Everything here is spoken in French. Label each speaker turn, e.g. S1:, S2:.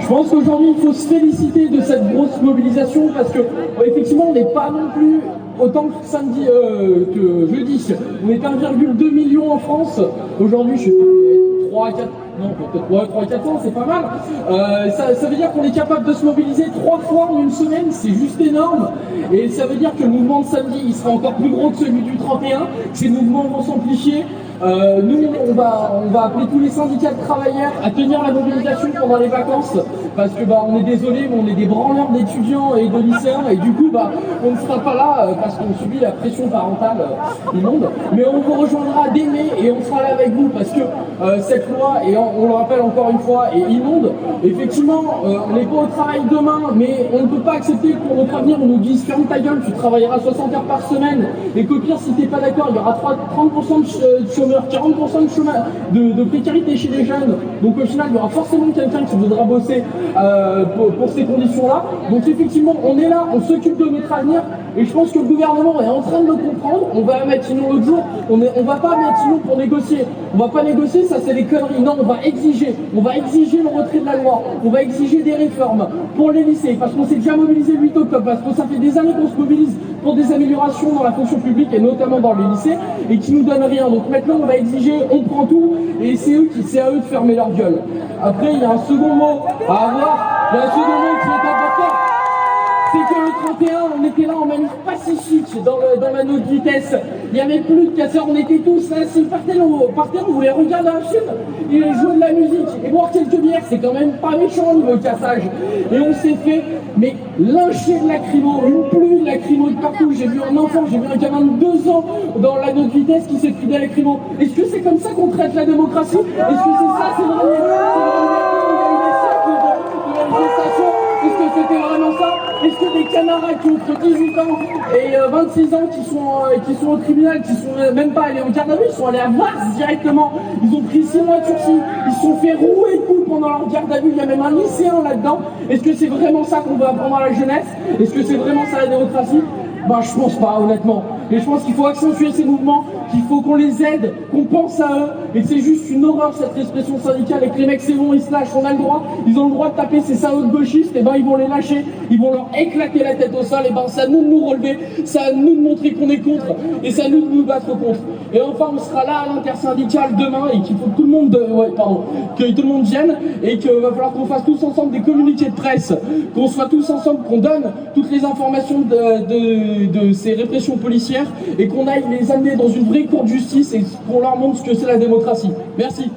S1: Je pense qu'aujourd'hui, il faut se féliciter de cette grosse mobilisation parce que, effectivement, on n'est pas non plus autant que samedi, que jeudi. On est 1,2 million en France. Aujourd'hui, je sais pas, 3 à 4, non, peut-être 3 à 4 ans, c'est pas mal. Ça veut dire qu'on est capable de se mobiliser 3 fois en une semaine, c'est juste énorme. Et ça veut dire que le mouvement de samedi, il sera encore plus gros que celui du 31. Ces mouvements vont s'amplifier. Nous, on va appeler tous les syndicats de travailleurs à tenir la mobilisation pendant les vacances parce que on est désolé, mais on est des branleurs d'étudiants et de lycéens et du coup on ne sera pas là parce qu'on subit la pression parentale du monde. Mais on vous rejoindra dès mai et on sera là avec vous parce que cette loi, et on le rappelle encore une fois, est immonde. Effectivement, on n'est pas au travail demain, mais on ne peut pas accepter que pour notre avenir on nous dise ferme ta gueule, tu travailleras 60 heures par semaine et qu'au pire si t'es pas d'accord, il y aura 30% de chômeurs, 40% de chômage, de précarité chez les jeunes. Donc au final, il y aura forcément quelqu'un qui voudra bosser pour ces conditions-là. Donc effectivement, on est là, on s'occupe de notre avenir et je pense que le gouvernement est en train de le comprendre. On va mettre Matignon l'autre jour, on va pas mettre Matignon pour négocier. On va pas négocier, ça c'est des conneries. Non, on va exiger le retrait de la loi. On va exiger des réformes pour les lycées parce qu'on s'est déjà mobilisé le 8 octobre, parce que ça fait des années qu'on se mobilise pour des améliorations dans la fonction publique et notamment dans les lycées et qui nous donnent rien. Donc maintenant on va exiger, on prend tout et c'est à eux de fermer leur gueule. Après il y a un second mot à avoir, il y a un second mot qui est important. C'est que le 31, on était là en manif pacifique dans la haute vitesse. Il n'y avait plus de casseurs, on était tous là. S'ils partaient, on voulait regarder un film et jouer de la musique et boire quelques bières. C'est quand même pas méchant au niveau cassage. Et on s'est fait, mais lyncher de lacrymo, une pluie de lacrymo de partout. J'ai vu un enfant, j'ai vu un gamin de 2 ans dans la haute vitesse qui s'est pris des lacrymo. Est-ce que c'est comme ça qu'on traite la démocratie? Est-ce que c'est ça, c'est vraiment de manifestation? Est-ce que c'était vraiment ça? Est-ce que des camarades qui ont entre 18 ans et 26 ans qui sont au tribunal, qui sont même pas allés en garde à vue, ils sont allés à Vars directement, ils ont pris 6 mois de sursis, ils se sont fait rouer le cou pendant leur garde à vue, il y a même un lycéen là-dedans. Est-ce que c'est vraiment ça qu'on veut apprendre à la jeunesse? Est-ce que c'est vraiment ça la démocratie? Je pense pas, honnêtement. Et je pense qu'il faut accentuer ces mouvements, qu'il faut qu'on les aide, qu'on pense à eux. Et c'est juste une horreur cette répression syndicale et que les mecs c'est bon, ils se lâchent, on a le droit. Ils ont le droit de taper ces salauds de gauchistes, et ils vont les lâcher, ils vont leur éclater la tête au sol. Et c'est à nous de nous relever, c'est à nous de montrer qu'on est contre, et c'est à nous de nous battre contre. Et enfin on sera là à l'intersyndicale demain et qu'il faut que tout le monde, que tout le monde vienne et qu'il va falloir qu'on fasse tous ensemble des communiqués de presse, qu'on soit tous ensemble, qu'on donne toutes les informations de ces répressions policières et qu'on aille les amener dans une vraie cour de justice et qu'on leur montre ce que c'est la démocratie. Merci.